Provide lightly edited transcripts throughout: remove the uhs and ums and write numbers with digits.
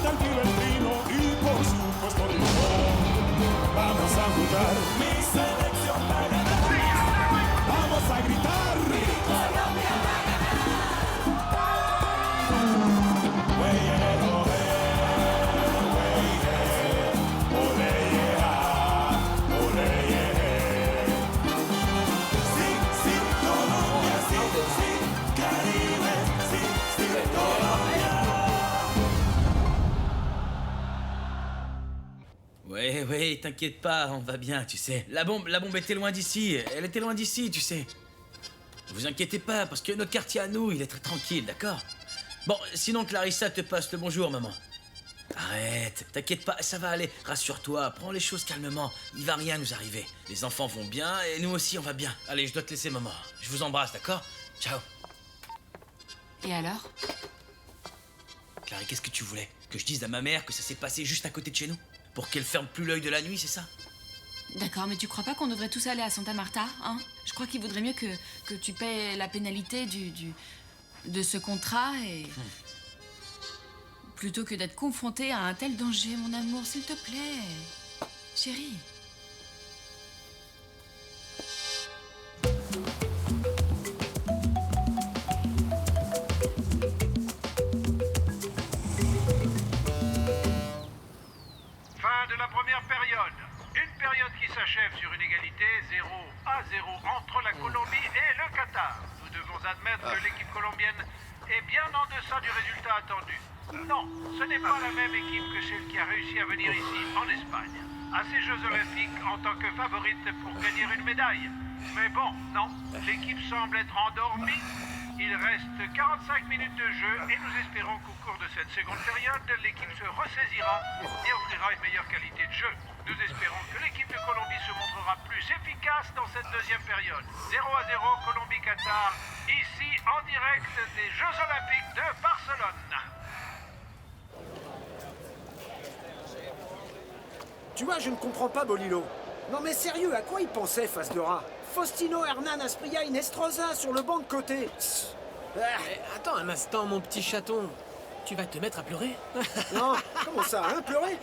tranquilo el trino y por supuesto ritmo. Vamos a jugar mi selección para ganar. Vamos a gritar. Mi Colombia va a ganar. Wey, oh, wey, ole, yeah, ole, yeah. Sí, sí, Colombia, sí, sí, Caribe, sí, sí, Colombia. Ouais, t'inquiète pas, on va bien, tu sais. La bombe était loin d'ici, elle était loin d'ici, tu sais. Vous inquiétez pas, parce que notre quartier à nous, il est très tranquille, d'accord? Bon, sinon Clarissa te passe le bonjour, maman. Arrête, t'inquiète pas, ça va aller. Rassure-toi, prends les choses calmement. Il va rien nous arriver. Les enfants vont bien et nous aussi on va bien. Allez, je dois te laisser, maman. Je vous embrasse, d'accord? Ciao. Et alors? Clarisse, qu'est-ce que tu voulais? Que je dise à ma mère que ça s'est passé juste à côté de chez nous? Pour qu'elle ferme plus l'œil de la nuit, c'est ça? D'accord, mais tu crois pas qu'on devrait tous aller à Santa Marta, hein? Je crois qu'il vaudrait mieux que tu paies la pénalité de ce contrat et... Plutôt que d'être confronté à un tel danger, mon amour, s'il te plaît. Chérie. Fin de la première période. Une période qui s'achève sur une égalité 0-0 entre la Colombie et le Qatar. Nous devons admettre que l'équipe colombienne est bien en deçà du résultat attendu. Non, ce n'est pas la même équipe que celle qui a réussi à venir ici, en Espagne, à ces Jeux Olympiques en tant que favorite pour gagner une médaille. Mais bon, non, l'équipe semble être endormie. Il reste 45 minutes de jeu et nous espérons qu'au cours de cette seconde période, l'équipe se ressaisira et offrira une meilleure qualité de jeu. Nous espérons que l'équipe de Colombie se montrera plus efficace dans cette deuxième période. 0-0 Colombie-Qatar, ici en direct des Jeux Olympiques de Barcelone. Tu vois, je ne comprends pas, Bolilo. Non mais sérieux, à quoi il pensait, face de rat? Faustino Hernan Asprilla Inestrosa sur le banc de côté. Attends un instant, mon petit chaton. Tu vas te mettre à pleurer? Non, comment ça, hein, pleurer?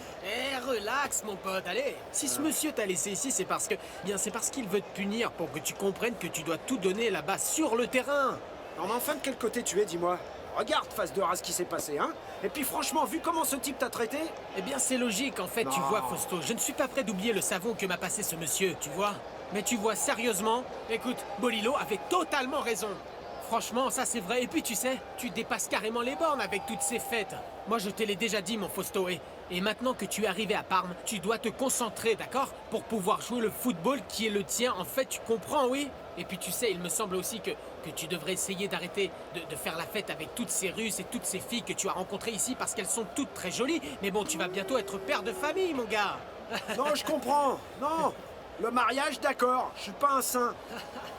Relax, mon pote, allez. Si ce monsieur t'a laissé ici, c'est parce qu'il veut te punir pour que tu comprennes que tu dois tout donner là-bas sur le terrain. Non mais enfin, de quel côté tu es, dis-moi? Regarde, face de rat, ce qui s'est passé, hein? Et puis franchement, vu comment ce type t'a traité... Eh bien, c'est logique, en fait, Non. tu vois, Fausto. Je ne suis pas prêt d'oublier le savon que m'a passé ce monsieur, tu vois. Mais tu vois, sérieusement, écoute, Bolilo avait totalement raison. Franchement, ça c'est vrai. Et puis tu sais, tu dépasses carrément les bornes avec toutes ces fêtes. Moi, je te l'ai déjà dit, mon Fausto. Et maintenant que tu es arrivé à Parme, tu dois te concentrer, d'accord? Pour pouvoir jouer le football qui est le tien. En fait, tu comprends, oui? Et puis tu sais, il me semble aussi que tu devrais essayer d'arrêter de faire la fête avec toutes ces Russes et toutes ces filles que tu as rencontrées ici parce qu'elles sont toutes très jolies. Mais bon, tu vas bientôt être père de famille, mon gars. Non, je comprends. Non, le mariage, d'accord. Je suis pas un saint.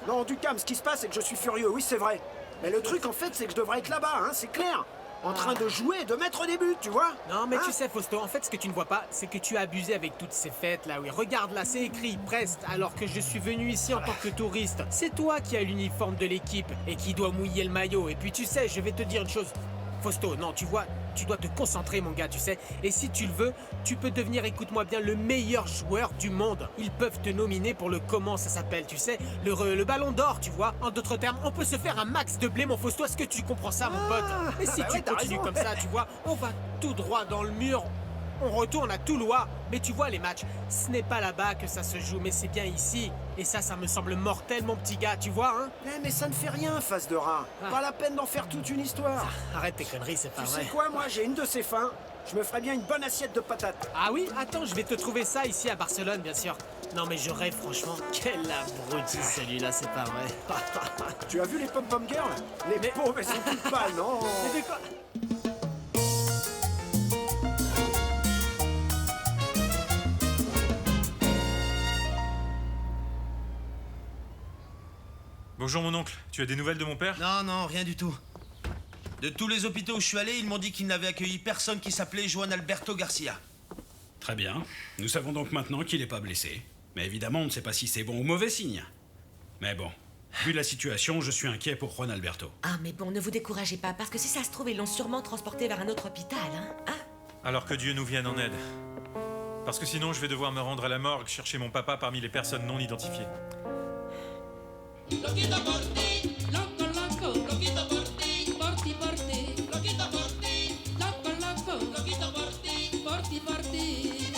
Non, Ducam, ce qui se passe, c'est que je suis furieux. Oui, c'est vrai. Mais le truc, en fait, c'est que je devrais être là-bas, hein, c'est clair. En train de jouer et de mettre des buts, tu vois? Non, mais Hein? tu sais, Fausto, en fait, ce que tu ne vois pas, c'est que tu as abusé avec toutes ces fêtes, là, oui. Regarde, là, c'est écrit Brest, alors que je suis venu ici en tant que touriste. C'est toi qui as l'uniforme de l'équipe et qui dois mouiller le maillot. Et puis, tu sais, je vais te dire une chose. Fausto, non, tu vois, tu dois te concentrer, mon gars, tu sais. Et si tu le veux, tu peux devenir, écoute-moi bien, le meilleur joueur du monde. Ils peuvent te nominer pour le, comment ça s'appelle, tu sais, le ballon d'or, tu vois. En d'autres termes, on peut se faire un max de blé, mon Fausto. Est-ce que tu comprends ça, mon pote? Et si bah tu ouais, t'as continues raison. comme ça, tu vois, on va tout droit dans le mur. On retourne à Toulouse. Mais tu vois, les matchs, ce n'est pas là-bas que ça se joue, mais c'est bien ici. Et ça me semble mortel, mon petit gars, tu vois, hein? Mais ça ne fait rien, face de rat. Pas la peine d'en faire toute une histoire. Arrête tes conneries, c'est pas Tu vrai. sais quoi, moi, j'ai une de ces fins. Je me ferais bien une bonne assiette de patates. Ah oui? Attends, je vais te trouver ça ici à Barcelone, bien sûr. Non mais je rêve, franchement. Quel abruti celui-là, c'est pas vrai. Tu as vu les pom-pom girls? Les pauvres, elles sont toutes pâles, non? Mais de quoi? Bonjour mon oncle, tu as des nouvelles de mon père? Non, rien du tout. De tous les hôpitaux où je suis allé, ils m'ont dit qu'ils n'avaient accueilli personne qui s'appelait Juan Alberto Garcia. Très bien. Nous savons donc maintenant qu'il n'est pas blessé. Mais évidemment, on ne sait pas si c'est bon ou mauvais signe. Mais bon, vu la situation, je suis inquiet pour Juan Alberto. Ah, mais bon, ne vous découragez pas, parce que si ça se trouve, ils l'ont sûrement transporté vers un autre hôpital, hein? Alors que Dieu nous vienne en aide. Parce que sinon, je vais devoir me rendre à la morgue chercher mon papa parmi les personnes non identifiées. Loquito por ti, loco, loco, loquito por ti, por ti, por ti, loquito por ti, loco, loco, loquito por ti, por ti, por ti.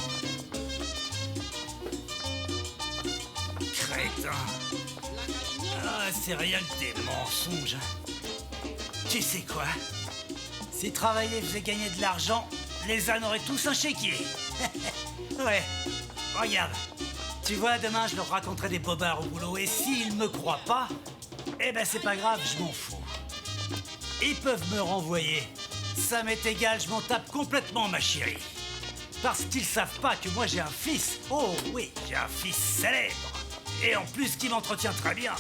Crétin. Ah, c'est rien que des mensonges. Tu sais quoi? Si travailler faisait gagner de l'argent, les ânes auraient tous un chéquier. Ouais, regarde. Tu vois, demain, je leur raconterai des bobards au boulot, et s'ils me croient pas, eh ben c'est pas grave, je m'en fous. Ils peuvent me renvoyer. Ça m'est égal, je m'en tape complètement, ma chérie. Parce qu'ils savent pas que moi j'ai un fils. Oh oui, j'ai un fils célèbre. Et en plus qui m'entretient très bien.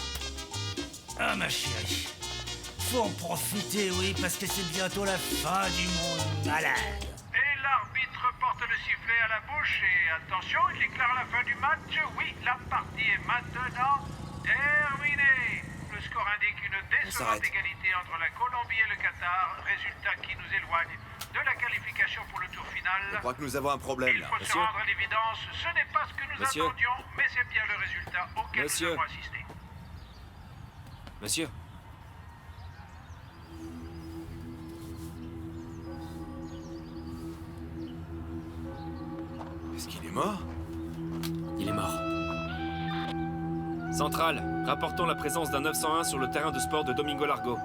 Ah, ma chérie. Faut en profiter, oui, parce que c'est bientôt la fin du monde malade. Et l'arbitre porte le sifflet à la bouche et attention, il déclare la fin du match. Oui, la partie est maintenant terminée. Le score indique une décevante égalité entre la Colombie et le Qatar, résultat qui nous éloigne de la qualification pour le tour final. Je crois que nous avons un problème Il là. faut se rendre à l'évidence, ce n'est pas ce que nous attendions, mais c'est bien le résultat auquel nous avons assisté. Monsieur. Est-ce qu'il est mort? Il est mort. Centrale, rapportons la présence d'un 901 sur le terrain de sport de Domingo Largo.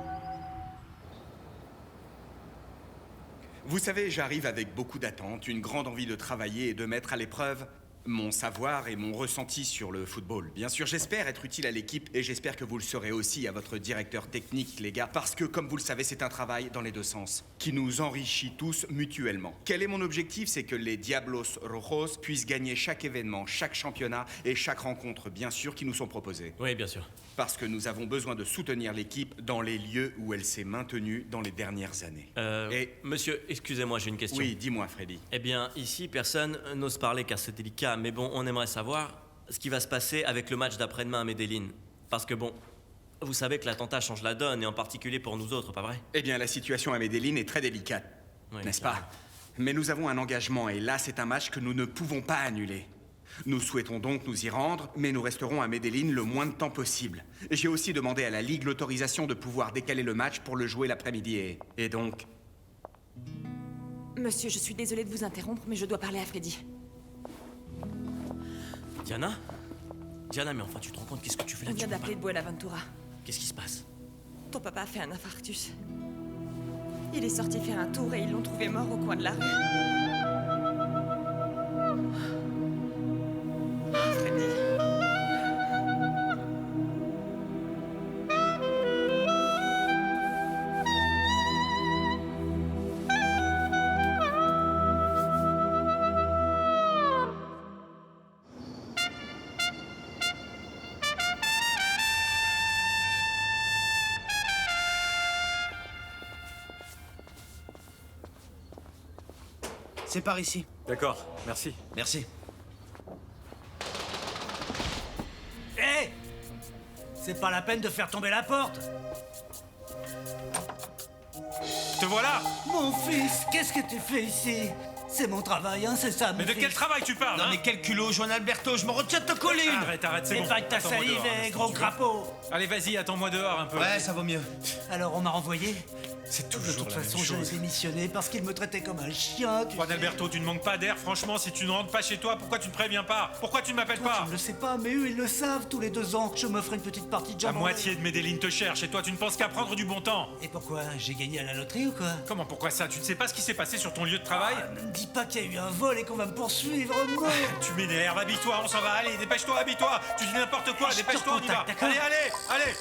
Vous savez, j'arrive avec beaucoup d'attentes, une grande envie de travailler et de mettre à l'épreuve mon savoir et mon ressenti sur le football. Bien sûr, j'espère être utile à l'équipe et j'espère que vous le serez aussi à votre directeur technique, les gars, parce que, comme vous le savez, c'est un travail dans les deux sens, qui nous enrichit tous mutuellement. Quel est mon objectif? C'est que les Diablos Rojos puissent gagner chaque événement, chaque championnat et chaque rencontre, bien sûr, qui nous sont proposés. Oui, bien sûr. Parce que nous avons besoin de soutenir l'équipe dans les lieux où elle s'est maintenue dans les dernières années. Monsieur, excusez-moi, j'ai une question. Oui, dis-moi, Freddy. Eh bien, ici, personne n'ose parler car c'est délicat, mais bon, on aimerait savoir ce qui va se passer avec le match d'après-demain à Medellín. Parce que bon, vous savez que l'attentat change la donne, et en particulier pour nous autres, pas vrai? Eh bien, la situation à Medellín est très délicate, n'est-ce pas? Mais nous avons un engagement, et là, c'est un match que nous ne pouvons pas annuler. Nous souhaitons donc nous y rendre, mais nous resterons à Medellín le moins de temps possible. J'ai aussi demandé à la Ligue l'autorisation de pouvoir décaler le match pour le jouer l'après-midi, et donc... Monsieur, je suis désolée de vous interrompre, mais je dois parler à Freddy. Diana? Diana, mais enfin, tu te rends compte, qu'est-ce que tu fais là? On vient d'appeler de Buenaventura. Qu'est-ce qui se passe? Ton papa a fait un infarctus. Il est sorti faire un tour et ils l'ont trouvé mort au coin de la rue. Freddy. C'est par ici. D'accord, merci. Merci. Hé! C'est pas la peine de faire tomber la porte. Te voilà! Mon fils, qu'est-ce que tu fais ici? C'est mon travail, hein, c'est ça, mon Mais de fils. quel travail tu parles? Non mais quel culot, Juan Alberto, je me retiens de te coller une. Arrête, c'est bon. Épargne ta Attends-moi salive dehors, et si gros tu veux. crapaud. Allez, vas-y, attends-moi dehors un peu. Ouais, ça vaut mieux. Alors on m'a renvoyé. C'est De toujours toute la même façon, j'ai chose. démissionné parce qu'il me traitait comme un chien. Juan Alberto, tu ne manques pas d'air, franchement, si tu ne rentres pas chez toi, pourquoi tu ne préviens pas? Pourquoi tu ne m'appelles Toi, pas? tu ne le sais pas, mais eux, ils le savent. Tous les 2 ans, je m'offre une petite partie de La jambon. moitié de Medellín te cherche et toi, tu ne penses qu'à prendre du bon temps. Et pourquoi? J'ai gagné à la loterie ou quoi? Comment, pourquoi ça? Tu ne sais pas ce qui s'est passé sur ton lieu de travail? Ne me dis pas qu'il y a eu un vol et qu'on va me poursuivre, non. Tu m'énerves, habille-toi, on s'en va, allez, dépêche-toi, habille-toi. Tu dis n'importe quoi, Je te dépêche-toi, on y va. recontacte, d'accord? Allez.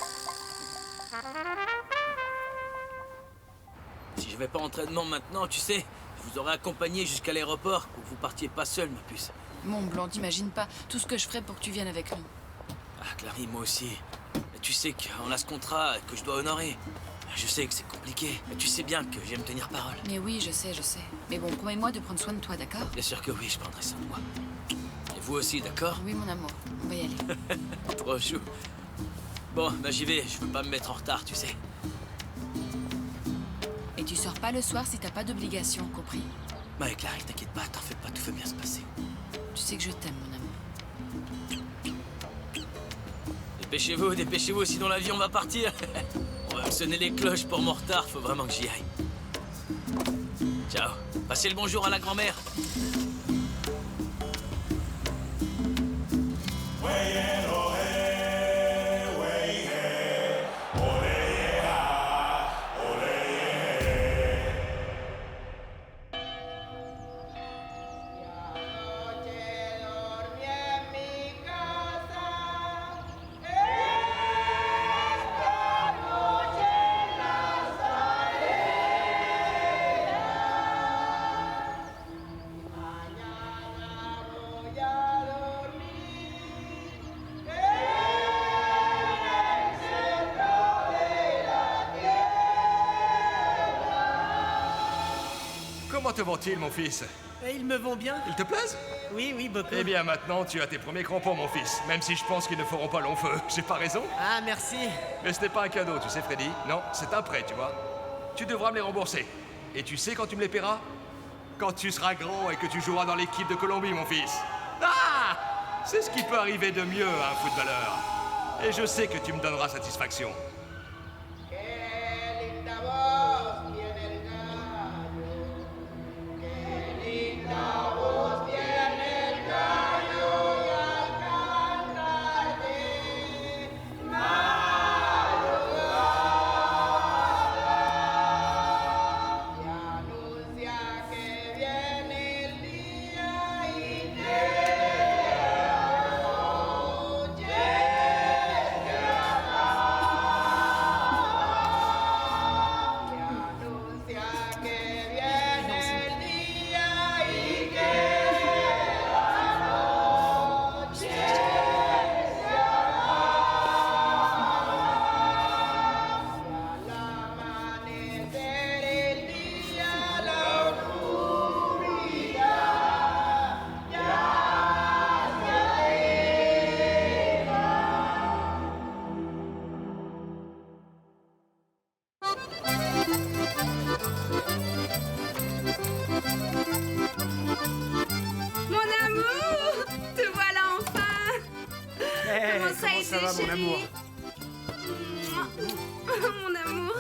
Si je vais pas à entraînement maintenant, tu sais, je vous aurais accompagné jusqu'à l'aéroport pour que vous partiez pas seul, ma puce. Mont Blanc, t'imagines pas tout ce que je ferais pour que tu viennes avec nous. Ah, Clary, moi aussi. Mais tu sais qu'on a ce contrat que je dois honorer. Je sais que c'est compliqué, mais tu sais bien que j'aime tenir parole. Mais oui, je sais. Mais bon, promets-moi de prendre soin de toi, d'accord? Bien sûr que oui, je prendrai soin de moi. Et vous aussi, d'accord? Oui, mon amour. On va y aller. Trop chou. Bon, bah j'y vais, je veux pas me mettre en retard, tu sais. Et tu sors pas le soir si t'as pas d'obligation, compris? Ouais, Clarisse, t'inquiète pas, t'en fais pas, tout va bien se passer. Tu sais que je t'aime, mon amour. Dépêchez-vous, sinon l'avion va partir. On va sonner les cloches pour mon retard, faut vraiment que j'y aille. Ciao. Passez le bonjour à la grand-mère. Comment te vont-ils, mon fils? Ils me vont bien. Ils te plaisent? Oui, beaucoup. Eh bien, maintenant, tu as tes premiers crampons, mon fils. Même si je pense qu'ils ne feront pas long feu. J'ai pas raison? Ah, merci. Mais ce n'est pas un cadeau, tu sais, Freddy. Non, c'est un prêt, tu vois. Tu devras me les rembourser. Et tu sais quand tu me les paieras? Quand tu seras grand et que tu joueras dans l'équipe de Colombie, mon fils. Ah! C'est ce qui peut arriver de mieux à un footballeur. Et je sais que tu me donneras satisfaction. Ça va, mon amour? Mon amour.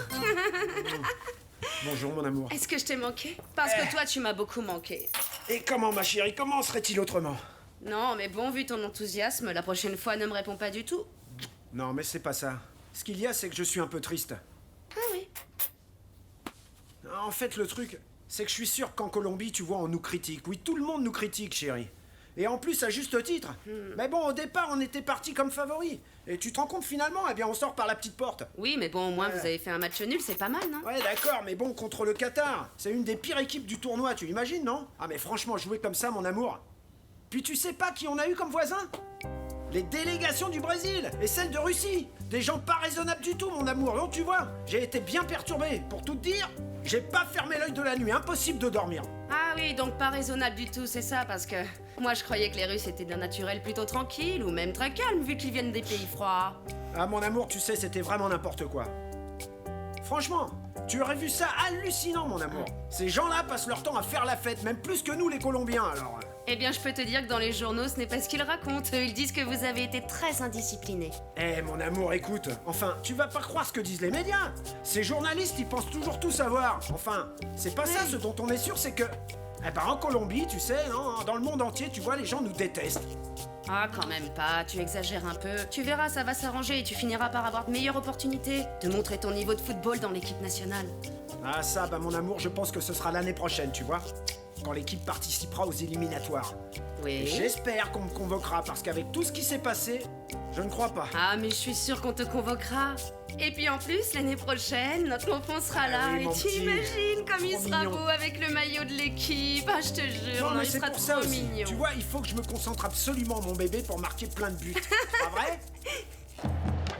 Bonjour, mon amour. Est-ce que je t'ai manqué? Parce que toi, tu m'as beaucoup manqué. Et comment, ma chérie? Comment serait-il autrement? Non, mais bon, vu ton enthousiasme, la prochaine fois, ne me réponds pas du tout. Non, mais c'est pas ça. Ce qu'il y a, c'est que je suis un peu triste. Ah oui? En fait, le truc, c'est que je suis sûr qu'en Colombie, tu vois, on nous critique. Oui, tout le monde nous critique, chérie. Et en plus, à juste titre. Mais bon, au départ, on était partis comme favoris. Et tu te rends compte, finalement, eh bien, on sort par la petite porte. Oui, mais bon, au moins, vous avez fait un match nul, c'est pas mal, non? Ouais, d'accord, mais bon, contre le Qatar, c'est une des pires équipes du tournoi, tu l'imagines, non? Ah, mais franchement, jouer comme ça, mon amour. Puis tu sais pas qui on a eu comme voisins? Les délégations du Brésil et celles de Russie. Des gens pas raisonnables du tout, mon amour. Donc tu vois, j'ai été bien perturbé. Pour tout te dire, j'ai pas fermé l'œil de la nuit. Impossible de dormir. Ah oui, donc pas raisonnable du tout, c'est ça, parce que moi je croyais que les Russes étaient d'un naturel plutôt tranquille, ou même très calme, vu qu'ils viennent des pays froids. Ah, mon amour, tu sais, c'était vraiment n'importe quoi. Franchement, tu aurais vu ça hallucinant, mon amour. Ces gens-là passent leur temps à faire la fête, même plus que nous, les Colombiens, alors... Eh bien, je peux te dire que dans les journaux, ce n'est pas ce qu'ils racontent. Ils disent que vous avez été très indisciplinés. Eh, mon amour, écoute. Enfin, tu vas pas croire ce que disent les médias. Ces journalistes, ils pensent toujours tout savoir. Enfin, c'est pas ça, ce dont on est sûr, c'est que... Eh ben, en Colombie, tu sais, hein, dans le monde entier, tu vois, les gens nous détestent. Ah, quand même pas, tu exagères un peu. Tu verras, ça va s'arranger et tu finiras par avoir de meilleures opportunités de montrer ton niveau de football dans l'équipe nationale. Ah ça, bah mon amour, je pense que ce sera l'année prochaine, tu vois, quand l'équipe participera aux éliminatoires. Oui. J'espère qu'on me convoquera, parce qu'avec tout ce qui s'est passé, je ne crois pas. Ah, mais je suis sûre qu'on te convoquera. Et puis en plus, l'année prochaine, notre enfant sera là. oui, et mon tu petit. imagines comme il Trop sera mignon. beau avec le maillot de l'équipe. Ah, je te jure, Non, mais il c'est sera pour trop ça aussi. mignon. Tu vois, il faut que je me concentre absolument, mon bébé, pour marquer plein de buts. Pas vrai?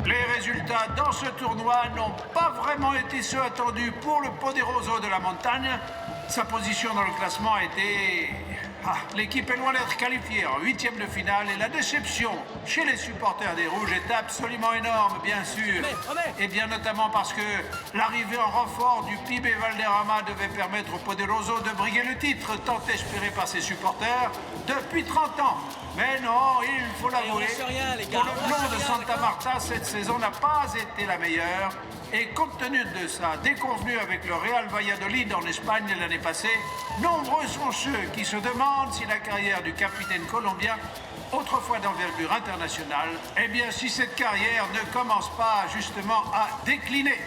Les résultats dans ce tournoi n'ont pas vraiment été ceux attendus pour le Poderoso de la Montagne. Sa position dans le classement a été L'équipe est loin d'être qualifiée en 8e de finale et la déception chez les supporters des Rouges est absolument énorme, bien sûr. Et bien notamment parce que l'arrivée en renfort du PIB Valderrama devait permettre au Poderoso de briguer le titre tant espéré par ses supporters depuis 30 ans. Mais non, il faut l'avouer, pour le blond de Santa Marta, cette saison n'a pas été la meilleure. Et compte tenu de sa déconvenue avec le Real Valladolid en Espagne l'année passée, nombreux sont ceux qui se demandent si la carrière du capitaine colombien, autrefois d'envergure internationale, eh bien si cette carrière ne commence pas justement à décliner.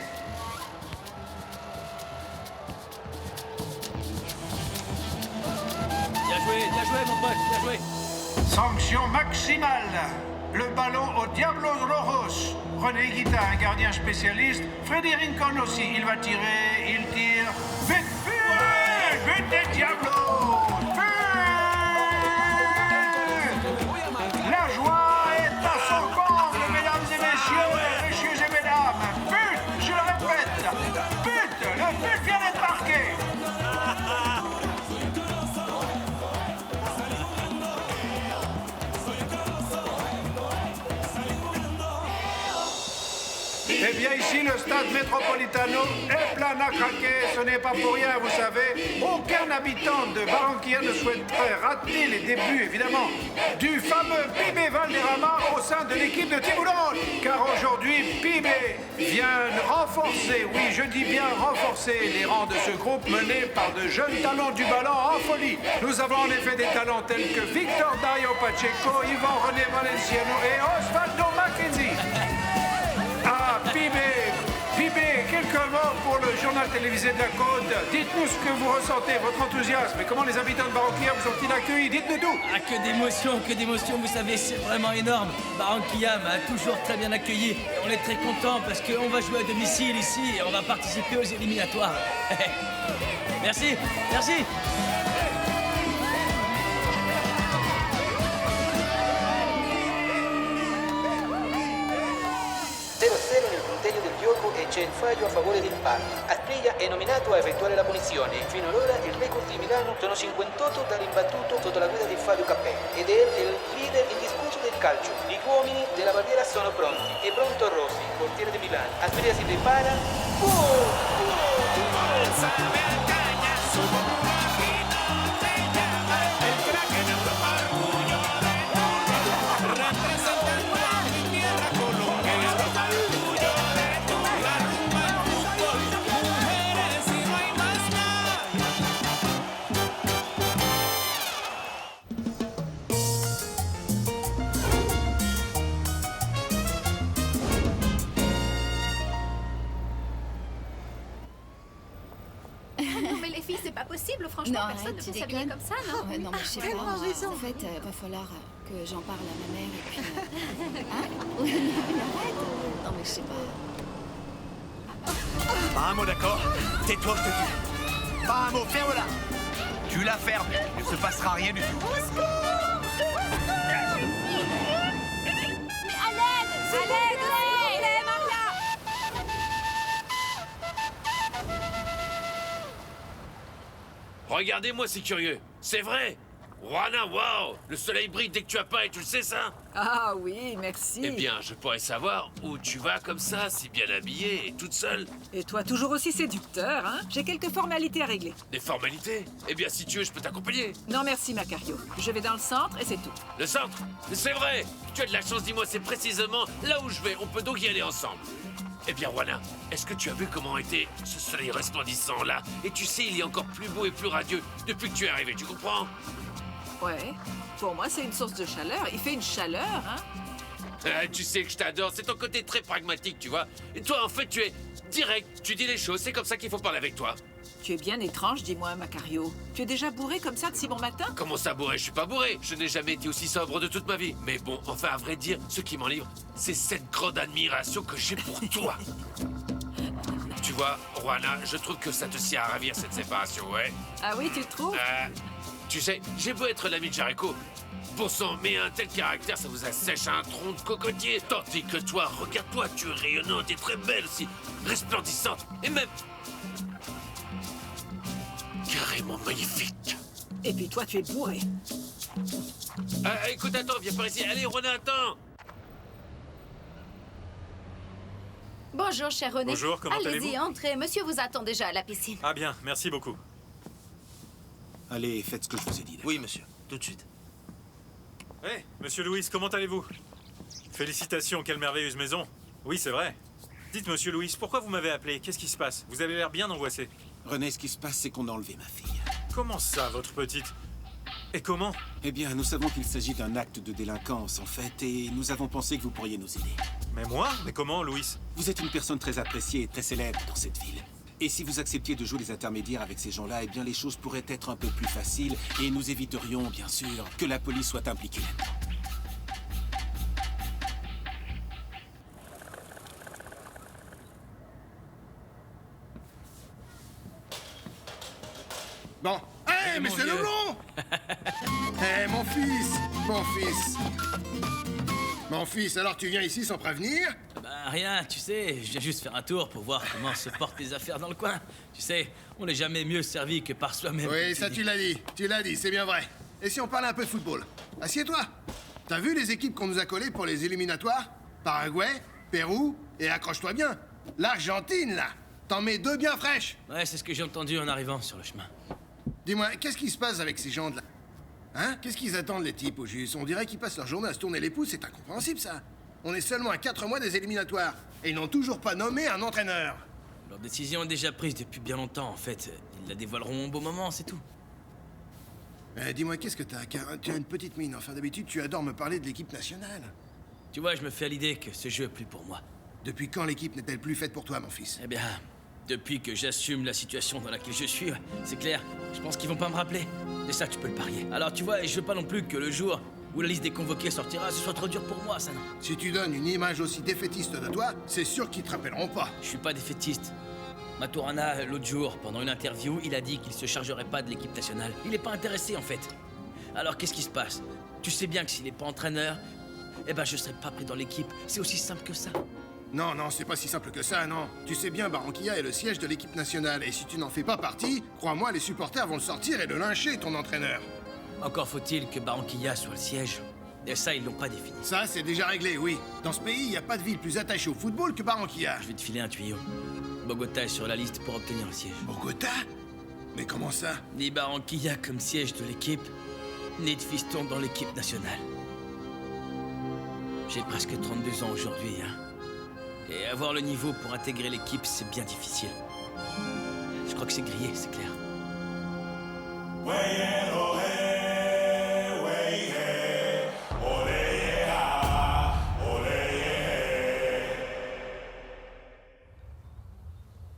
Bien joué mon pote, bien joué. Sanction maximale. Le ballon au Diablos Rojos. René Guita, un gardien spécialiste. Freddy Rincon aussi. Il va tirer, il tire. But, but des Diablos. La joie est à son comble, mesdames et messieurs et mesdames. But, je le répète. But, le but vient d'être marqué. Eh bien ici, le stade Metropolitano est plein à craquer. Ce n'est pas pour rien, vous savez. Aucun habitant de Barranquilla ne souhaiterait rater les débuts, évidemment, du fameux Pibe Valderrama au sein de l'équipe de Tiburon. Car aujourd'hui, Pibe vient renforcer, oui, je dis bien renforcer les rangs de ce groupe mené par de jeunes talents du ballon en folie. Nous avons en effet des talents tels que Victor Dario Pacheco, Ivan René Valenciano et Osvaldo Mackenzie. Ah, Pibe, quelques mots pour le journal télévisé de la Côte. Dites-nous ce que vous ressentez, votre enthousiasme, et comment les habitants de Barranquilla vous ont-ils accueilli. Dites-nous tout. Ah, que d'émotions, vous savez, c'est vraiment énorme. Barranquilla m'a toujours très bien accueilli. Et on est très contents parce qu'on va jouer à domicile ici et on va participer aux éliminatoires. Merci, merci. E c'è il fallo a favore del Parma. Asprilla è nominato a effettuare la punizione. Fino ad ora il record di Milano sono 58 dall'imbattuto sotto la guida di Fabio Capello ed è il leader indiscusso del calcio. Gli uomini della barriera sono pronti. È pronto Rossi, portiere di Milano. Asprilla si prepara. Franchement, personne ne peut s'habiller comme ça, non? Non, mais je sais pas. En fait, va falloir que j'en parle à ma mère et puis... Hein? Oui, arrête. Non, mais je sais pas. Pas un mot, d'accord? Tais-toi, je te dis. Pas un mot, ferme-la. Tu la fermes, il ne se passera rien du tout. Mais à l'aide! À l'aide! Regardez-moi, c'est curieux. C'est vrai. Juana, wow! Le soleil brille dès que tu apparais, tu le sais ça? Ah oui, merci. Eh bien, je pourrais savoir où tu vas comme ça, si bien habillée et toute seule. Et toi, toujours aussi séducteur, hein? J'ai quelques formalités à régler. Des formalités? Eh bien, si tu veux, je peux t'accompagner. Non, merci, Macario. Je vais dans le centre et c'est tout. Le centre? C'est vrai! Tu as de la chance, dis-moi, c'est précisément là où je vais. On peut donc y aller ensemble. Eh bien, Juana, est-ce que tu as vu comment était ce soleil resplendissant là? Et tu sais, il est encore plus beau et plus radieux depuis que tu es arrivé, tu comprends? Ouais, pour moi, c'est une source de chaleur. Il fait une chaleur, hein? Ah, tu sais que je t'adore, c'est ton côté très pragmatique, tu vois. Et toi, en fait, tu es direct, tu dis les choses, c'est comme ça qu'il faut parler avec toi. Tu es bien étrange, dis-moi, Macario. Tu es déjà bourré comme ça de si bon matin? Comment ça bourré? Je suis pas bourré. Je n'ai jamais été aussi sobre de toute ma vie. Mais bon, enfin, à vrai dire, ce qui m'enivre, c'est cette grande admiration que j'ai pour toi. Tu vois, Juana, je trouve que ça te sert à ravir cette séparation, ouais. Ah oui, tu trouves? Tu sais, j'ai beau être l'ami de Jericho. Bon sang, mais un tel caractère, ça vous assèche un tronc de cocotier. Tandis que toi, regarde-toi, tu es rayonnante et très belle aussi. Resplendissante. Et même... carrément magnifique. Et puis toi, tu es bourré. Écoute, attends, viens par ici. Allez, Ronin, attends. Bonjour, cher René. Bonjour, comment allez-y, allez-vous? entrez. Monsieur vous attend déjà à la piscine. Ah bien, merci beaucoup. Allez, faites ce que je vous ai dit. Oui, monsieur. Tout de suite. Hé, monsieur Louis, comment allez-vous? Félicitations, quelle merveilleuse maison. Oui, c'est vrai. Dites, monsieur Louis, pourquoi vous m'avez appelé? Qu'est-ce qui se passe? Vous avez l'air bien angoissé. René, ce qui se passe, c'est qu'on a enlevé ma fille. Comment ça, votre petite? Et comment? Eh bien, nous savons qu'il s'agit d'un acte de délinquance, en fait, et nous avons pensé que vous pourriez nous aider. Mais moi? Mais comment, Louis? Vous êtes une personne très appréciée et très célèbre dans cette ville. Et si vous acceptiez de jouer les intermédiaires avec ces gens-là, eh bien, les choses pourraient être un peu plus faciles, et nous éviterions, bien sûr, que la police soit impliquée là-dedans. Bon. Hé, mais c'est Leblond. Hé, mon fils. Mon fils, alors tu viens ici sans prévenir? Bah rien, tu sais, je viens juste faire un tour pour voir comment se portent les affaires dans le coin. Tu sais, on n'est jamais mieux servi que par soi-même. Oui, ça tu l'as dit, c'est bien vrai. Et si on parlait un peu de football? Assieds-toi. T'as vu les équipes qu'on nous a collées pour les éliminatoires? Paraguay, Pérou, et accroche-toi bien, l'Argentine, là. T'en mets 2 bien fraîches. Ouais, c'est ce que j'ai entendu en arrivant sur le chemin. Dis-moi, qu'est-ce qui se passe avec ces gens de là? Hein? Qu'est-ce qu'ils attendent, les types, au juste? On dirait qu'ils passent leur journée à se tourner les pouces, c'est incompréhensible, ça. On est seulement à 4 mois des éliminatoires, et ils n'ont toujours pas nommé un entraîneur. Leur décision est déjà prise depuis bien longtemps, en fait. Ils la dévoileront au bon moment, c'est tout. Dis-moi, qu'est-ce que t'as? Tu as une petite mine, enfin d'habitude, tu adores me parler de l'équipe nationale. Tu vois, je me fais à l'idée que ce jeu est plus pour moi. Depuis quand l'équipe n'est-elle plus faite pour toi, mon fils? Eh bien, depuis que j'assume la situation dans laquelle je suis, c'est clair, je pense qu'ils vont pas me rappeler. Et ça, tu peux le parier. Alors, tu vois, je veux pas non plus que le jour où la liste des convoqués sortira, ce soit trop dur pour moi, ça non. Si tu donnes une image aussi défaitiste de toi, c'est sûr qu'ils te rappelleront pas. Je suis pas défaitiste. Maturana, l'autre jour, pendant une interview, il a dit qu'il se chargerait pas de l'équipe nationale. Il est pas intéressé, en fait. Alors, qu'est-ce qui se passe? Tu sais bien que s'il est pas entraîneur, eh ben, je serai pas pris dans l'équipe. C'est aussi simple que ça. Non, c'est pas si simple que ça, non. Tu sais bien, Barranquilla est le siège de l'équipe nationale, et si tu n'en fais pas partie, crois-moi, les supporters vont le sortir et le lyncher, ton entraîneur. Encore faut-il que Barranquilla soit le siège. Et ça, ils l'ont pas défini. Ça, c'est déjà réglé, oui. Dans ce pays, il n'y a pas de ville plus attachée au football que Barranquilla. Je vais te filer un tuyau. Bogota est sur la liste pour obtenir le siège. Bogota? Mais comment ça? Ni Barranquilla comme siège de l'équipe, ni de fiston dans l'équipe nationale. J'ai presque 32 ans aujourd'hui, hein. Et avoir le niveau pour intégrer l'équipe, c'est bien difficile. Je crois que c'est grillé, c'est clair.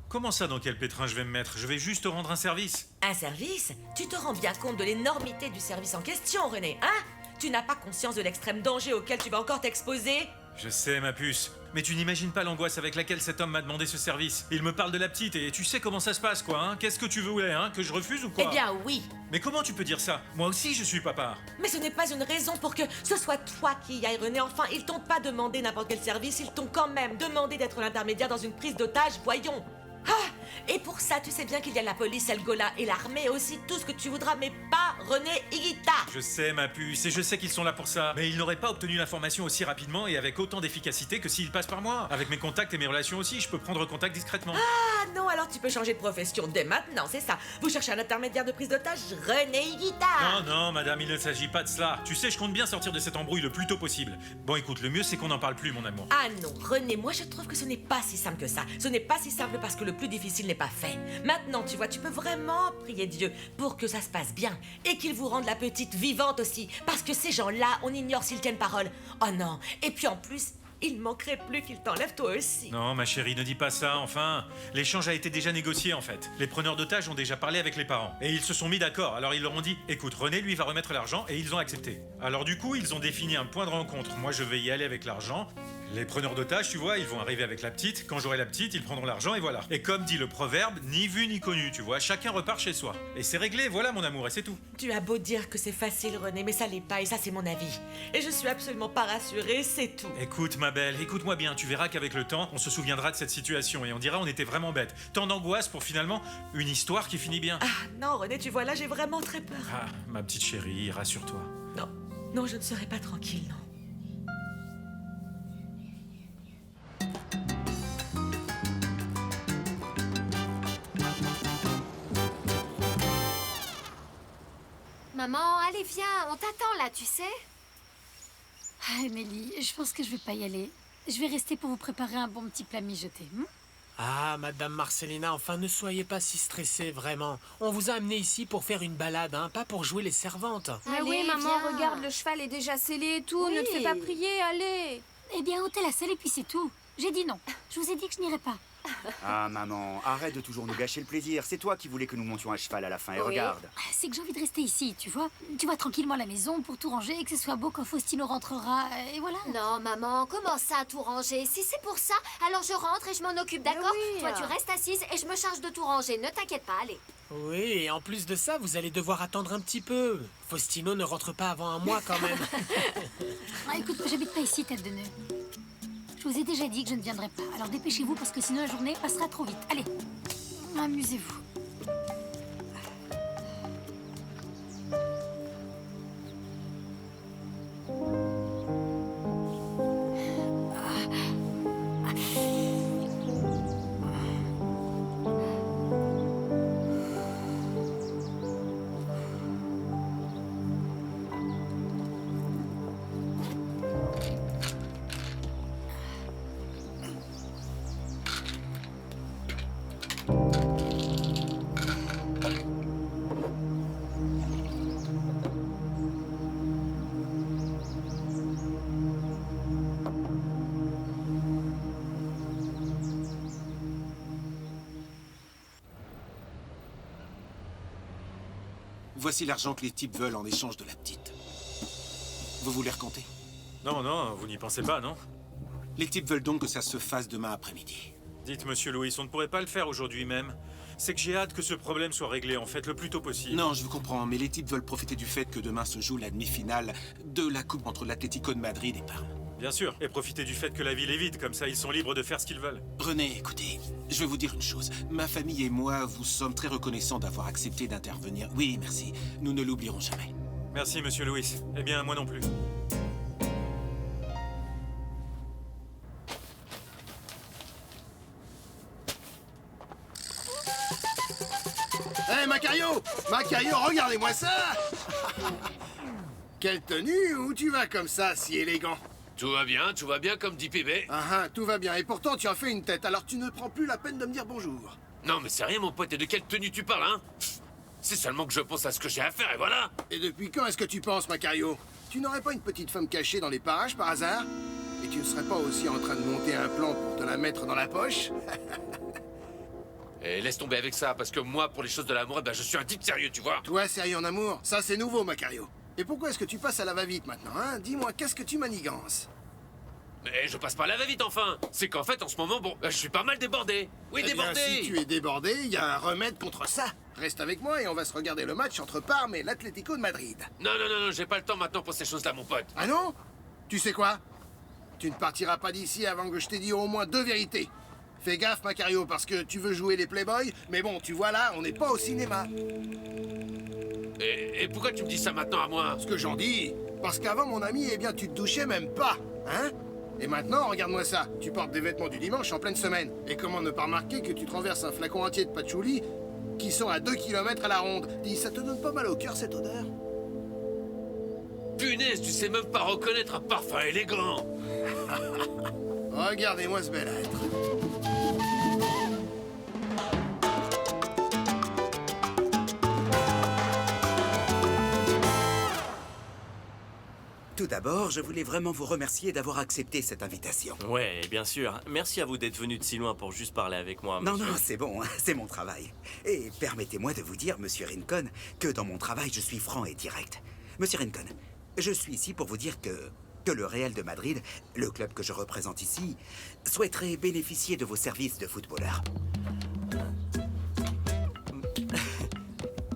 Comment ça, dans quel pétrin je vais me mettre? Je vais juste te rendre un service. Un service? Tu te rends bien compte de l'énormité du service en question, René, hein? Tu n'as pas conscience de l'extrême danger auquel tu vas encore t'exposer? Je sais, ma puce. Mais tu n'imagines pas l'angoisse avec laquelle cet homme m'a demandé ce service. Il me parle de la petite et tu sais comment ça se passe, quoi, hein? Qu'est-ce que tu veux, hein? Que je refuse ou quoi? Eh bien, oui. Mais comment tu peux dire ça? Moi aussi, je suis papa. Mais ce n'est pas une raison pour que ce soit toi qui y ailles, René. Enfin, ils t'ont pas demandé n'importe quel service, ils t'ont quand même demandé d'être l'intermédiaire dans une prise d'otage, voyons. Ah! Et pour ça, tu sais bien qu'il y a la police, El Gola et l'armée aussi, tout ce que tu voudras, mais pas René Higuita. Je sais, ma puce, et je sais qu'ils sont là pour ça. Mais ils n'auraient pas obtenu l'information aussi rapidement et avec autant d'efficacité que s'ils passent par moi. Avec mes contacts et mes relations aussi, je peux prendre contact discrètement. Ah non, alors tu peux changer de profession dès maintenant, c'est ça. Vous cherchez un intermédiaire de prise d'otage, René Higuita. Non, madame, il ne s'agit pas de cela. Tu sais, je compte bien sortir de cette embrouille le plus tôt possible. Bon, écoute, le mieux, c'est qu'on n'en parle plus, mon amour. Ah non, René, moi je trouve que ce n'est pas si simple que ça. Ce n'est pas si simple parce que le plus difficile n'est pas fait. Maintenant, tu vois, tu peux vraiment prier Dieu pour que ça se passe bien et qu'il vous rende la petite vivante aussi. Parce que ces gens-là, on ignore s'ils tiennent parole. Oh non, et puis en plus, il manquerait plus qu'ils t'enlèvent toi aussi. Non, ma chérie, ne dis pas ça, enfin. L'échange a été déjà négocié, en fait. Les preneurs d'otages ont déjà parlé avec les parents. Et ils se sont mis d'accord. Alors ils leur ont dit, écoute, René, lui, va remettre l'argent, et ils ont accepté. Alors du coup, ils ont défini un point de rencontre. Moi, je vais y aller avec l'argent. Les preneurs d'otages, tu vois, ils vont arriver avec la petite. Quand j'aurai la petite, ils prendront l'argent et voilà. Et comme dit le proverbe, ni vu ni connu, tu vois. Chacun repart chez soi. Et c'est réglé, voilà mon amour, et c'est tout. Tu as beau dire que c'est facile, René, mais ça l'est pas, et ça c'est mon avis. Et je suis absolument pas rassurée, c'est tout. Écoute, ma belle, écoute-moi bien. Tu verras qu'avec le temps, on se souviendra de cette situation et on dira on était vraiment bêtes. Tant d'angoisse pour finalement une histoire qui finit bien. Ah non, René, tu vois, là j'ai vraiment très peur. Ah, ma petite chérie, rassure-toi. Non, non, je ne serai pas tranquille, non. Maman, allez, viens, on t'attend là, tu sais. Ah, Émilie, je pense que je vais pas y aller. Je vais rester pour vous préparer un bon petit plat mijoté. Ah, Madame Marcelina, enfin, ne soyez pas si stressée, vraiment. On vous a amené ici pour faire une balade, hein, pas pour jouer les servantes. Mais oui, maman, regarde, le cheval est déjà scellé et tout. Ne te fais pas prier, allez. Eh bien, ôtez la selle et puis c'est tout. J'ai dit non. Je vous ai dit que je n'irais pas. Ah, maman, arrête de toujours nous gâcher le plaisir. C'est toi qui voulais que nous montions à cheval à la fin, et regarde. C'est que j'ai envie de rester ici, tu vois. Tu vas tranquillement à la maison pour tout ranger et que ce soit beau quand Faustino rentrera, et voilà. Non, maman, comment ça, tout ranger? Si c'est pour ça, alors je rentre et je m'en occupe, d'accord? Toi, tu restes assise et je me charge de tout ranger. Ne t'inquiète pas, allez. Oui, et en plus de ça, vous allez devoir attendre un petit peu. Faustino ne rentre pas avant un mois, quand même. Écoute, j'habite pas ici, tête de nœud. Je vous ai déjà dit que je ne viendrai pas. Alors dépêchez-vous parce que sinon la journée passera trop vite. Allez, amusez-vous. Voici l'argent que les types veulent en échange de la petite. Vous voulez recompter? Non, non, vous n'y pensez pas, non? Les types veulent donc que ça se fasse demain après-midi. Dites, monsieur Louis, on ne pourrait pas le faire aujourd'hui même. C'est que j'ai hâte que ce problème soit réglé, en fait, le plus tôt possible. Non, je vous comprends, mais les types veulent profiter du fait que demain se joue la demi-finale de la coupe entre l'Atlético de Madrid et Parme. Bien sûr, et profiter du fait que la ville est vide, comme ça ils sont libres de faire ce qu'ils veulent. René, écoutez, je vais vous dire une chose. Ma famille et moi vous sommes très reconnaissants d'avoir accepté d'intervenir. Oui, merci. Nous ne l'oublierons jamais. Merci, monsieur Louis. Eh bien, moi non plus. Hé, Macario! Macario, regardez-moi ça! Quelle tenue! Où tu vas comme ça, si élégant? Tout va bien comme dit Pébé. Ah, tout va bien. Et pourtant, tu as fait une tête, alors tu ne prends plus la peine de me dire bonjour. Non, mais c'est rien, mon pote, et de quelle tenue tu parles, hein? C'est seulement que je pense à ce que j'ai à faire, et voilà! Et depuis quand est-ce que tu penses, Macario? Tu n'aurais pas une petite femme cachée dans les parages, par hasard? Et tu ne serais pas aussi en train de monter un plan pour te la mettre dans la poche? Et laisse tomber avec ça, parce que moi, pour les choses de l'amour, je suis un type sérieux, tu vois. Toi, sérieux en amour? Ça, c'est nouveau, Macario. Et pourquoi est-ce que tu passes à la va-vite maintenant, hein? Dis-moi, qu'est-ce que tu manigances? Mais je passe pas à la va-vite, enfin. C'est qu'en fait, en ce moment, je suis pas mal débordé. Oui, Eh bien, débordé. si tu es débordé, il y a un remède contre ça. Reste avec moi et on va se regarder le match entre Parme et l'Atlético de Madrid. Non, j'ai pas le temps maintenant pour ces choses-là, mon pote. Ah non? Tu sais quoi? Tu ne partiras pas d'ici avant que je t'ai dit au moins 2 vérités. Fais gaffe, Macario, parce que tu veux jouer les Playboys, mais bon, tu vois là, on n'est pas au cinéma. Et pourquoi tu me dis ça maintenant à moi? Ce que j'en dis, parce qu'avant, mon ami, eh bien, tu te douchais même pas, hein? Et maintenant, regarde-moi ça, tu portes des vêtements du dimanche en pleine semaine. Et comment ne pas remarquer que tu te renverses un flacon entier de patchouli qui sont à 2 km à la ronde? Dis, ça te donne pas mal au cœur, cette odeur? Punaise, tu sais même pas reconnaître un parfum élégant. Regardez-moi ce bel être. Tout d'abord, je voulais vraiment vous remercier d'avoir accepté cette invitation. Ouais, bien sûr. Merci à vous d'être venu de si loin pour juste parler avec moi, Non, monsieur. non, c'est bon, hein, c'est mon travail. Et permettez-moi de vous dire, monsieur Rincon, que dans mon travail, je suis franc et direct. Monsieur Rincon, je suis ici pour vous dire que que le Real de Madrid, le club que je représente ici, souhaiterait bénéficier de vos services de footballeur.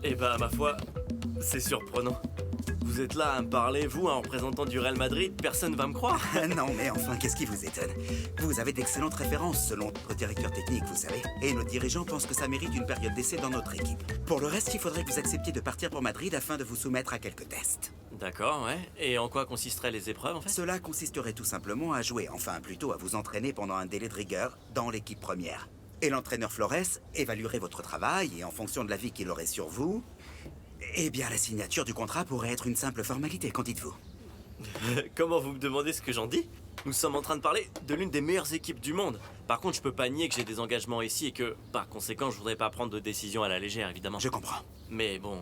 Eh ben, ma foi, c'est surprenant. Vous êtes là à me parler, vous, un représentant du Real Madrid, personne va me croire. Non, mais enfin, qu'est-ce qui vous étonne? Vous avez d'excellentes références selon notre directeur technique, vous savez. Et nos dirigeants pensent que ça mérite une période d'essai dans notre équipe. Pour le reste, il faudrait que vous acceptiez de partir pour Madrid afin de vous soumettre à quelques tests. D'accord, ouais. Et en quoi consisteraient les épreuves, en fait? Cela consisterait tout simplement à jouer, enfin plutôt à vous entraîner pendant un délai de rigueur dans l'équipe première. Et l'entraîneur Flores évaluerait votre travail et en fonction de l'avis qu'il aurait sur vous, eh bien la signature du contrat pourrait être une simple formalité, qu'en dites-vous? Comment vous me demandez ce que j'en dis? Nous sommes en train de parler de l'une des meilleures équipes du monde. Par contre, je peux pas nier que j'ai des engagements ici et que, par conséquent, je voudrais pas prendre de décision à la légère, évidemment. Je comprends. Mais bon,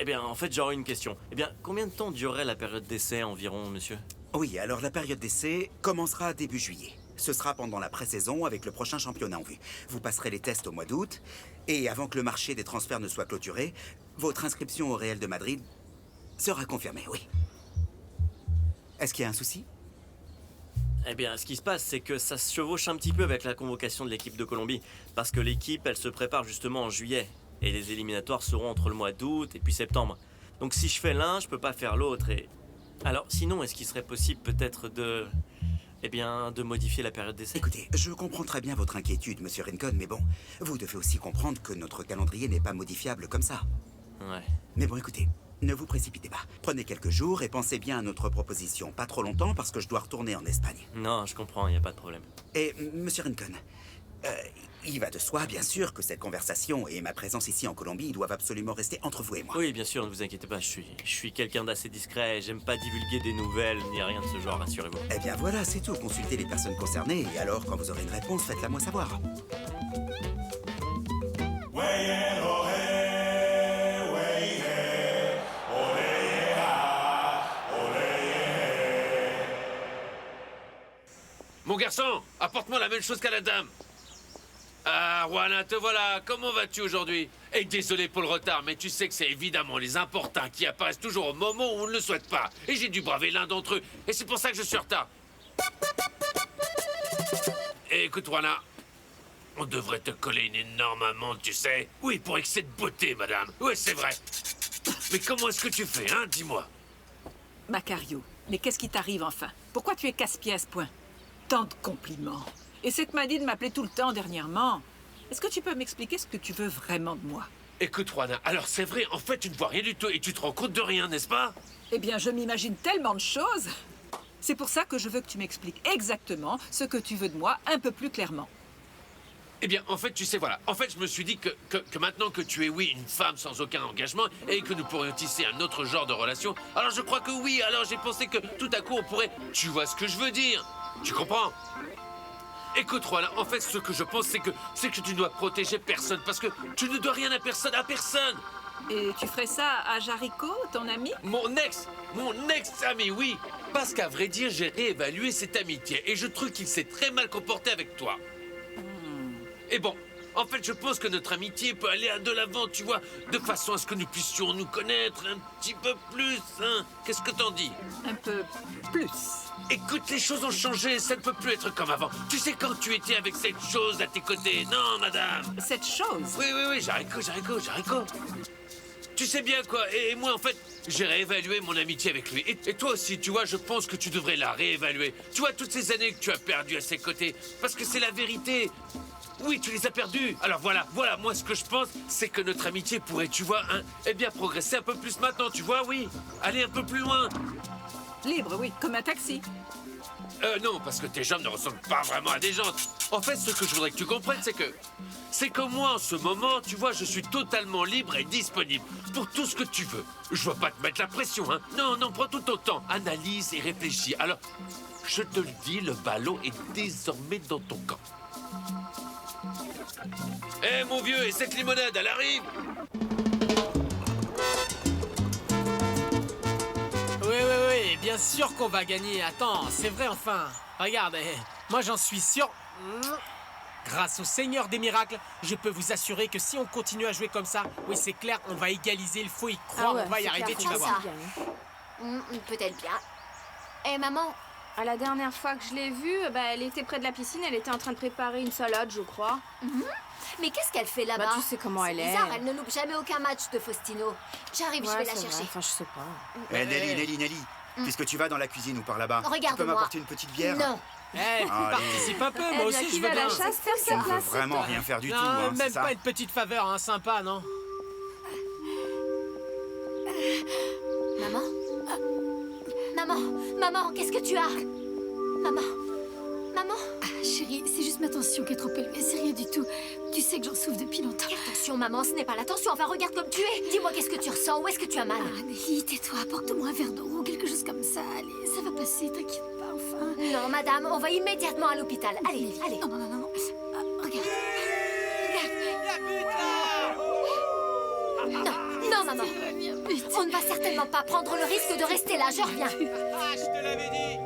eh bien, en fait, j'aurais une question. Eh bien, combien de temps durerait la période d'essai environ, monsieur? Oui, alors la période d'essai commencera début juillet. Ce sera pendant la pré-saison avec le prochain championnat en vue. Vous passerez les tests au mois d'août et avant que le marché des transferts ne soit clôturé, votre inscription au Real de Madrid sera confirmée, oui. Est-ce qu'il y a un souci? Eh bien, ce qui se passe, c'est que ça se chevauche un petit peu avec la convocation de l'équipe de Colombie. Parce que l'équipe, elle se prépare justement en juillet. Et les éliminatoires seront entre le mois d'août et puis septembre. Donc si je fais l'un, je peux pas faire l'autre et... Alors, sinon, est-ce qu'il serait possible peut-être de... Eh bien, de modifier la période d'essai? Écoutez, je comprends très bien votre inquiétude, monsieur Rincon, mais bon, vous devez aussi comprendre que notre calendrier n'est pas modifiable comme ça. Ouais. Mais bon, écoutez, ne vous précipitez pas. Prenez quelques jours et pensez bien à notre proposition. Pas trop longtemps parce que je dois retourner en Espagne. Non, je comprends, il n'y a pas de problème. Et, monsieur Rincon, il va de soi, bien sûr, que cette conversation et ma présence ici en Colombie doivent absolument rester entre vous et moi. Oui, bien sûr, ne vous inquiétez pas, je suis quelqu'un d'assez discret et j'aime pas divulguer des nouvelles ni rien de ce genre, rassurez-vous. Eh bien voilà, c'est tout. Consultez les personnes concernées et alors, quand vous aurez une réponse, faites-la moi savoir. Mon garçon, apporte-moi la même chose qu'à la dame. Ah, Juana, te voilà. Comment vas-tu aujourd'hui? Et désolé pour le retard, mais tu sais que c'est évidemment les importuns qui apparaissent toujours au moment où on ne le souhaite pas. Et j'ai dû braver l'un d'entre eux. Et c'est pour ça que je suis en retard. Et écoute, Juana, on devrait te coller une énorme amende, tu sais. Oui, pour excès de beauté, madame. Oui, c'est vrai. Mais comment est-ce que tu fais, hein? Dis-moi. Macario, mais qu'est-ce qui t'arrive enfin? Pourquoi tu es casse-pied à ce point? Tant de compliments. Et cette manie de m'appeler tout le temps dernièrement. Est-ce que tu peux m'expliquer ce que tu veux vraiment de moi? Écoute, Juana, alors c'est vrai, en fait, tu ne vois rien du tout et tu te rends compte de rien, n'est-ce pas? Eh bien, je m'imagine tellement de choses. C'est pour ça que je veux que tu m'expliques exactement ce que tu veux de moi un peu plus clairement. Eh bien, en fait, tu sais, voilà. En fait, je me suis dit que maintenant que tu es, oui, une femme sans aucun engagement et que nous pourrions tisser un autre genre de relation, alors je crois que oui. Alors j'ai pensé que tout à coup, on pourrait... Tu vois ce que je veux dire? Tu comprends? Écoute, Juana, en fait, ce que je pense, c'est que tu ne dois protéger personne parce que tu ne dois rien à personne, Et tu ferais ça à Jarico, ton ami? Mon ex-ami, oui. Parce qu'à vrai dire, j'ai réévalué cette amitié et je trouve qu'il s'est très mal comporté avec toi. Et bon, en fait, je pense que notre amitié peut aller de l'avant, tu vois, de façon à ce que nous puissions nous connaître un petit peu plus, hein. Qu'est-ce que t'en dis? Un peu plus. Écoute, les choses ont changé, ça ne peut plus être comme avant. Tu sais, quand tu étais avec cette chose à tes côtés, non, madame? Cette chose? Oui, Jarico. Tu sais bien, quoi, et moi, en fait, j'ai réévalué mon amitié avec lui. Et toi aussi, tu vois, je pense que tu devrais la réévaluer. Tu vois, toutes ces années que tu as perdues à ses côtés, parce que c'est la vérité. Oui, tu les as perdus. Alors voilà, moi ce que je pense, c'est que notre amitié pourrait, tu vois, eh bien progresser un peu plus maintenant, tu vois, oui. Aller un peu plus loin. Libre, oui, comme un taxi. Non, parce que tes jambes ne ressemblent pas vraiment à des jantes. En fait, ce que je voudrais que tu comprennes, c'est que moi, en ce moment, tu vois, je suis totalement libre et disponible pour tout ce que tu veux. Je veux pas te mettre la pression, hein. Non, prends tout ton temps. Analyse et réfléchis. Alors, je te le dis, le ballon est désormais dans ton camp. Eh, mon vieux, et cette limonade, elle arrive? Oui, bien sûr qu'on va gagner. Attends, c'est vrai enfin. Regarde, moi j'en suis sûr. Grâce au Seigneur des miracles, je peux vous assurer que si on continue à jouer comme ça, oui c'est clair, on va égaliser, il faut y croire, on va y arriver, tu vas voir. Peut-être bien. Et maman? La dernière fois que je l'ai vue, elle était près de la piscine, elle était en train de préparer une salade, je crois. Mais qu'est-ce qu'elle fait là-bas? Tu sais comment elle est. C'est bizarre, elle ne loupe jamais aucun match de Faustino. J'arrive, je vais la chercher. Enfin, je sais pas. Nelly, puisque tu vas dans la cuisine ou par là-bas, tu peux Regarde-moi. m'apporter une petite bière? Non. Participe un peu, moi aussi je veux bien. Tu ne veux vraiment rien faire du tout, hein, même c'est ça? pas une petite faveur, hein, sympa, non? Maman? Maman, qu'est-ce que tu as? Maman? Chérie, c'est juste ma tension qui est trop élevée, c'est rien du tout. Tu sais que j'en souffre depuis longtemps. Quelle tension, maman? Ce n'est pas la tension, enfin regarde comme tu es. Dis-moi, qu'est-ce que tu ressens? Où est-ce que tu as mal? Nelly, tais-toi, apporte-moi un verre d'eau ou quelque chose comme ça. Allez, ça va passer, t'inquiète pas, enfin. Non, madame, on va immédiatement à l'hôpital. Allez. Non. Regarde. Non, maman. On ne va certainement pas prendre le risque de rester là, je reviens. Je te l'avais dit.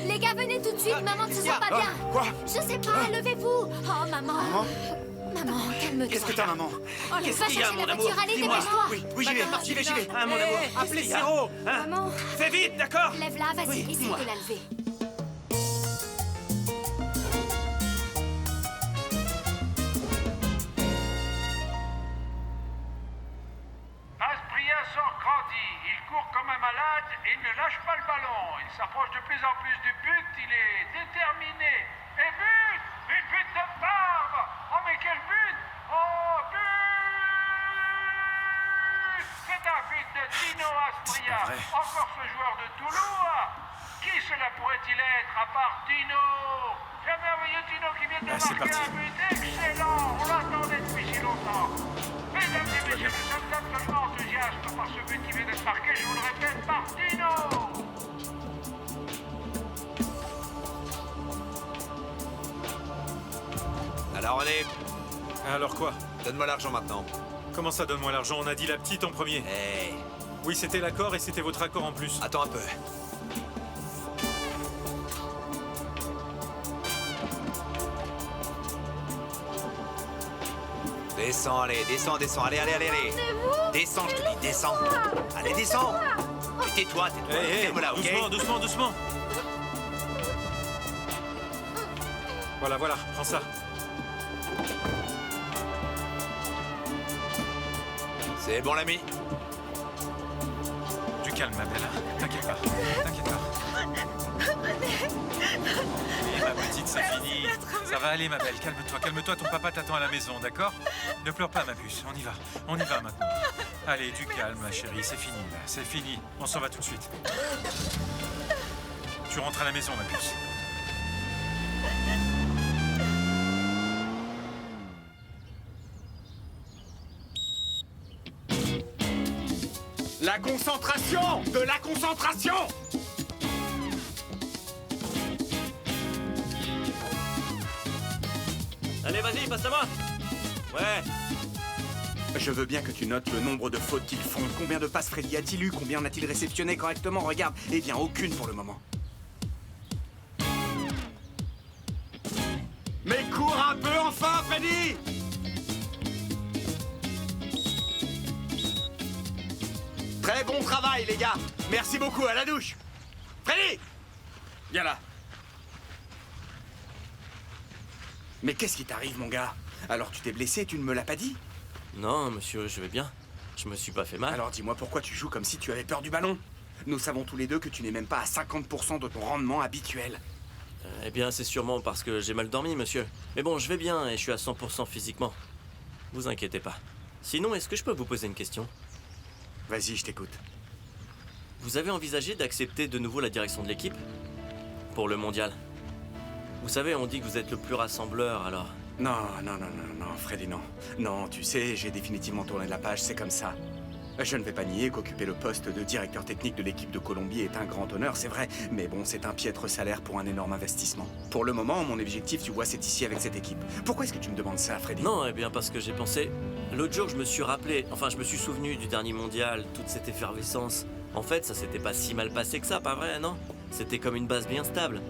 Les gars, venez tout de suite, maman ne se sent pas bien. Quoi? Je sais pas, levez-vous. Oh, maman. Maman, calme-toi. Qu'est-ce que t'as, maman? Qu'est-ce qu'il y a, mon amour? Allez, dépêche-toi. Oui, j'y vais. Ah, mon amour. Appelez Siro. Maman. Fais vite, d'accord? Lève-la, vas-y, essaye de la lever. Asprilla sort grandi. Il court comme un malade et il ne lâche pas le ballon. Il s'approche de plus en plus du but. Il est déterminé. Et but! Une but de barbe! Oh, mais quel but! Oh, but! C'est un but de Tino Asprilla. Encore ce joueur de Toulouse. Qui cela pourrait-il être à part Tino? Le merveilleux Tino qui vient de marquer un but excellent. On l'attendait depuis si longtemps. Mesdames et messieurs, nous sommes absolument enthousiastes par ce but qui vient d'être marqué, je vous le répète, par Tino. Alors, allez. Alors quoi? Donne-moi l'argent maintenant. Comment ça, donne-moi l'argent? On a dit la petite en premier. Oui, c'était l'accord et c'était votre accord en plus. Attends un peu. Descends, allez, descends, allez. Descends, je te dis, descends. Allez, descends. Et tais-toi. Ferme-la, ok? Doucement. Voilà, prends ça. C'est bon, l'ami. Du calme, ma belle. T'inquiète pas. Et ma petite, c'est fini. Ça va aller, ma belle. Calme-toi. Ton papa t'attend à la maison, d'accord? Ne pleure pas, ma puce. On y va maintenant. Allez, du calme, ma chérie. C'est fini, là. C'est fini. On s'en va tout de suite. Tu rentres à la maison, ma puce. La concentration! De la concentration! Allez, vas-y, passe à moi. Ouais. Je veux bien que tu notes le nombre de fautes qu'ils font. Combien de passes Freddy a-t-il eu? Combien en a-t-il réceptionné correctement? Regarde. Eh bien, aucune pour le moment. Mais cours un peu enfin, Freddy! Très bon travail, les gars. Merci beaucoup, à la douche. Freddy! Viens là. Mais qu'est-ce qui t'arrive, mon gars? Alors tu t'es blessé et tu ne me l'as pas dit? Non, monsieur, je vais bien. Je me suis pas fait mal. Alors dis-moi pourquoi tu joues comme si tu avais peur du ballon? Nous savons tous les deux que tu n'es même pas à 50% de ton rendement habituel. Eh bien, c'est sûrement parce que j'ai mal dormi, monsieur. Mais bon, je vais bien et je suis à 100% physiquement. Vous inquiétez pas. Sinon, est-ce que je peux vous poser une question? Vas-y, je t'écoute. Vous avez envisagé d'accepter de nouveau la direction de l'équipe? Pour le mondial? Vous savez, on dit que vous êtes le plus rassembleur, alors... Non, Freddy, non. Non, tu sais, j'ai définitivement tourné la page, c'est comme ça. Je ne vais pas nier qu'occuper le poste de directeur technique de l'équipe de Colombie est un grand honneur, c'est vrai. Mais bon, c'est un piètre salaire pour un énorme investissement. Pour le moment, mon objectif, tu vois, c'est ici avec cette équipe. Pourquoi est-ce que tu me demandes ça, Freddy? Non, eh bien parce que j'ai pensé... L'autre jour, je me suis rappelé, enfin, je me suis souvenu du dernier mondial, toute cette effervescence. En fait, ça s'était pas si mal passé que ça, pas vrai, non? C'était comme une base bien stable.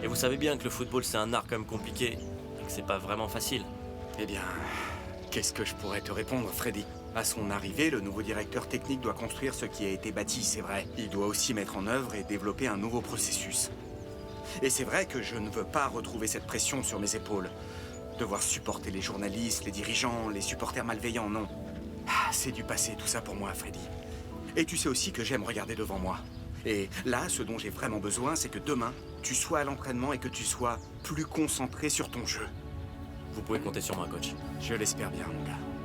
Et vous savez bien que le football, c'est un art quand même compliqué, et que c'est pas vraiment facile. Eh bien, qu'est-ce que je pourrais te répondre, Freddy? À son arrivée, le nouveau directeur technique doit construire ce qui a été bâti, c'est vrai. Il doit aussi mettre en œuvre et développer un nouveau processus. Et c'est vrai que je ne veux pas retrouver cette pression sur mes épaules. Devoir supporter les journalistes, les dirigeants, les supporters malveillants, non. Ah, c'est du passé tout ça pour moi, Freddy. Et tu sais aussi que j'aime regarder devant moi. Et là, ce dont j'ai vraiment besoin, c'est que demain, tu sois à l'entraînement et que tu sois plus concentré sur ton jeu. Vous pouvez compter sur moi, coach. Je l'espère bien, mon gars.